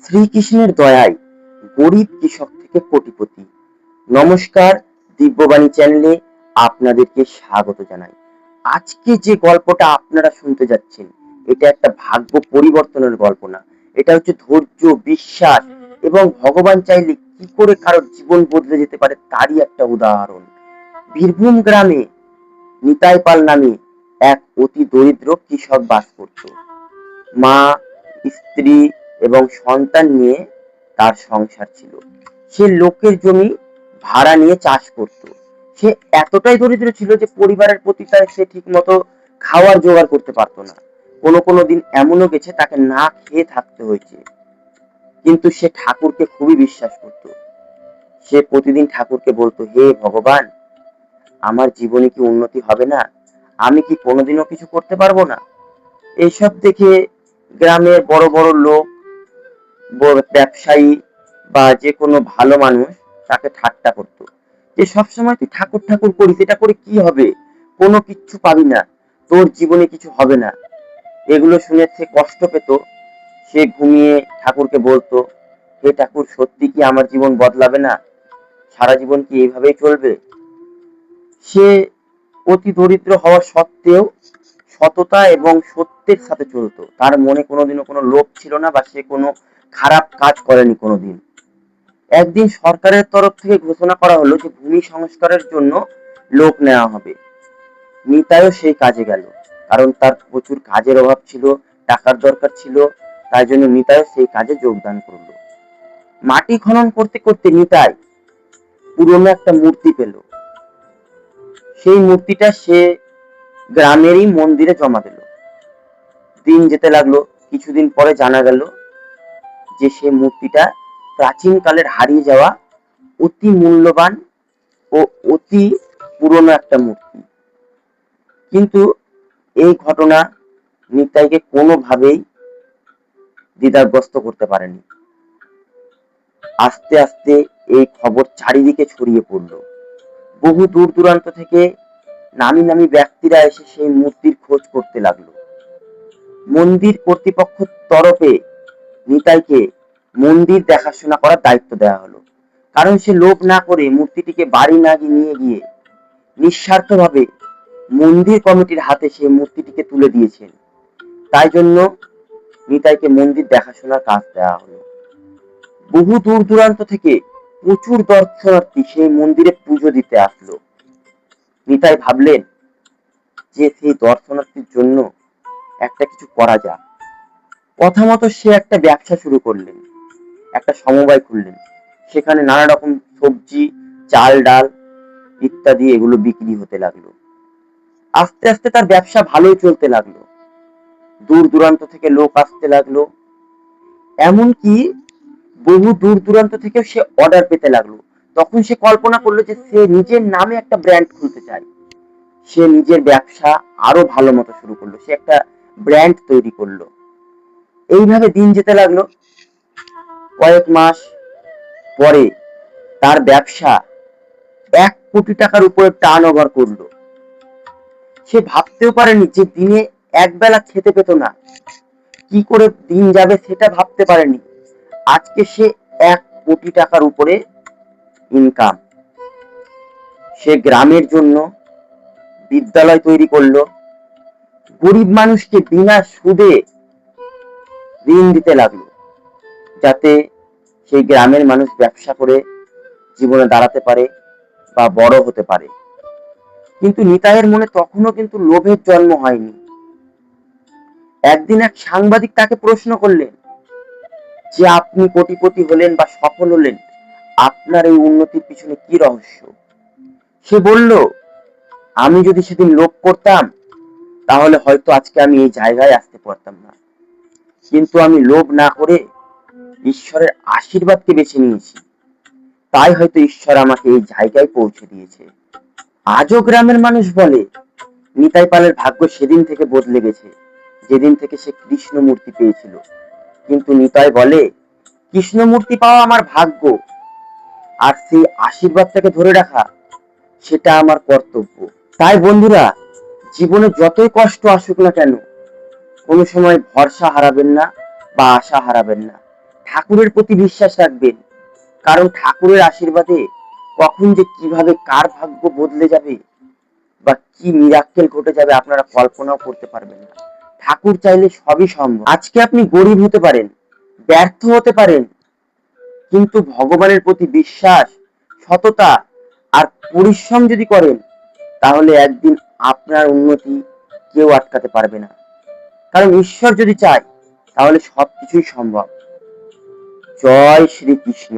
শ্রীকৃষ্ণের দয়ায় গরিব কৃষক থেকে কোটিপতি। নমস্কার, দিব্যবাণী চ্যানেলে আপনাদেরকে স্বাগত জানাই। আজকে যে গল্পটা আপনারা শুনতে যাচ্ছেন, এটা একটা ভাগ্য পরিবর্তনের গল্প না, এটা হচ্ছে ধৈর্য, বিশ্বাস এবং ভগবান চাইলে কি করে কারোর জীবন বদলে যেতে পারে তারই একটা উদাহরণ। বীরভূম গ্রামে নিতাই পাল নামে এক অতি দরিদ্র কৃষক বাস করত। মা, স্ত্রী এবং সন্তান নিয়ে তার সংসার ছিল। সে লোকের জমি ভাড়া নিয়ে চাষ করত। সে এতটাই দরিদ্র ছিল যে পরিবারের প্রতি সে ঠিক মতো খাওয়ার জোগাড় করতে পারতো না। কোনো দিন এমনও গেছে তাকে না খেয়ে থাকতে হয়েছে। কিন্তু সে ঠাকুরকে খুবই বিশ্বাস করত। সে প্রতিদিন ঠাকুরকে বলতো, হে ভগবান, আমার জীবনে কি উন্নতি হবে না? আমি কি কোনোদিনও কিছু করতে পারবো না? এইসব দেখে গ্রামের বড় বড় লোক, ব্যবসায়ী বা যে কোনো ভালো মানুষ তাকে ঠাট্টা করতো যে সবসময় তুই ঠাকুর ঠাকুর করিস, এটা করে কি হবে? কোনো কিচ্ছু পাবি না, তোর জীবনে কিছু হবে না। এগুলো শুনে সে কষ্ট পেত। সে ঘুমিয়ে ঠাকুরকে বলতো, হে ঠাকুর, সত্যি কি আমার জীবন বদলাবে না? সারা জীবন কি এইভাবেই চলবে? সে অতি দরিদ্র হওয়া সত্ত্বেও সততা এবং সত্যের সাথে চলতো। তার মনে কোনোদিনও কোনো লোভ ছিল না বা সে কোনো খারাপ কাজ করেনি কোনোদিন। একদিন সরকারের তরফ থেকে ঘোষণা করা হলো যে ভূমি সংস্কারের জন্য লোক নেওয়া হবে। নিতাইও সেই কাজে গেল, কারণ তার প্রচুর কাজের অভাব ছিল, টাকার দরকার ছিল। তাই জন্য নিতাইও সেই কাজে যোগদান করলো। মাটি খনন করতে করতে নিতাই পুরনো একটা মূর্তি পেল। সেই মূর্তিটা সে গ্রামেরই মন্দিরে জমা দিল। দিন যেতে লাগলো। কিছুদিন পরে জানা গেল যে সে মূর্তিটা প্রাচীন কালের হারিয়ে যাওয়া অতি মূল্যবান ও অতি পুরনো একটা মূর্তি। কিন্তু এই ঘটনা নিতাইকে কোনোভাবেই দ্বিধাগ্রস্ত করতে পারেনি। আস্তে আস্তে এই খবর চারিদিকে ছড়িয়ে পড়ল। বহু দূর দূরান্ত থেকে নামি নামি ব্যক্তিরা এসে সেই মূর্তির খোঁজ করতে লাগলো। মন্দির কর্তৃপক্ষের তরফে নিতাইকে মন্দির দেখাশোনা করার দায়িত্ব দেওয়া হলো, কারণ সে লোভ না করে মূর্তিটিকে বাড়ি না নিয়ে গিয়ে নিঃস্বার্থভাবে মন্দির কমিটির হাতে সেই মূর্তিটিকে তুলে দিয়েছেন। তাই জন্য নিতাইকে মন্দির দেখাশোনার কাজ দেওয়া হলো। বহু দূর দূরান্ত থেকে প্রচুর দর্শনার্থী সেই মন্দিরে পুজো দিতে আসলো। নিতাই ভাবলেন যে সেই দর্শনার্থীর জন্য একটা কিছু করা যাক। কথা মতো সে একটা ব্যবসা শুরু করলেন, একটা সমবায় খুললেন। সেখানে নানা রকম সবজি, চাল, ডাল ইত্যাদি এগুলো বিক্রি হতে লাগলো। আস্তে আস্তে তার ব্যবসা ভালোই চলতে লাগলো। দূর দূরান্ত থেকে লোক আসতে লাগলো। এমনকি বহু দূর দূরান্ত থেকে সে অর্ডার পেতে লাগলো। তখন সে কল্পনা করলো যে সে নিজের নামে একটা ব্র্যান্ড খুলতে চায়। সে নিজের ব্যবসা আরো ভালো মতো শুরু করলো। সে একটা ব্র্যান্ড তৈরি করলো। এইভাবে দিন যেতে লাগলো। কয়েক মাস পরে তার ব্যবসা 1 কোটি টাকার উপরে টার্ন ওভার করলো। সে ভাবতেও পারেনি যে দিনে একবেলা খেতে পেত না, কি করে দিন যাবে সেটা ভাবতে পারেনি। আজকে সে 1 কোটি টাকার উপরে ইনকাম। সে গ্রামের জন্য বিদ্যালয় তৈরি করলো। গরিব মানুষকে বিনা সুদে ঋণ দিতে লাগলো, যাতে সেই গ্রামের মানুষ ব্যবসা করে জীবনে দাঁড়াতে পারে বা বড় হতে পারে। কিন্তু নিতাইয়ের মনে তখনও কিন্তু লোভের জন্ম হয়নি। একদিন এক সাংবাদিক তাকে প্রশ্ন করলেন যে আপনি কোটিপতি হলেন বা সফল হলেন, আপনার এই উন্নতির পিছনে কি রহস্য? সে বলল, আমি যদি সেদিন লোভ করতাম তাহলে হয়তো আজকে আমি এই জায়গায় আসতে পারতাম না। কিন্তু আমি লোভ না করে ঈশ্বরের আশীর্বাদকে বেছে নিয়েছি, তাই হয়তো ঈশ্বর আমাকে এই জায়গায় পৌঁছে দিয়েছে। আজও গ্রামের মানুষ বলে নিতাই পালের ভাগ্য সেদিন থেকে বদলে গেছে, যেদিন থেকে সে কৃষ্ণ মূর্তি পেয়েছিল। কিন্তু নিতাই বলে, কৃষ্ণ মূর্তি পাওয়া আমার ভাগ্য, আর সেই আশীর্বাদটাকে ধরে রাখা সেটা আমার কর্তব্য। তাই বন্ধুরা, জীবনে যতই কষ্ট আসুক না কেন, কোনো সময় ভরসা হারাবেন না বা আশা হারাবেন না। ঠাকুরের প্রতি বিশ্বাস রাখবেন, কারণ ঠাকুরের আশীর্বাদে কখন যে কিভাবে কার ভাগ্য বদলে যাবে বা কি মিরাক্কেল ঘটে যাবে আপনারা কল্পনাও করতে পারবেন না। ঠাকুর চাইলে সবই সম্ভব। আজকে আপনি গরিব হতে পারেন, ব্যর্থ হতে পারেন, কিন্তু ভগবানের প্রতি বিশ্বাস, সততা আর পরিশ্রম যদি করেন, তাহলে একদিন আপনার উন্নতি কেউ আটকাতে পারবে না। কারণ ঈশ্বর যদি চায় তাহলে সবকিছুই সম্ভব। জয় শ্রীকৃষ্ণ।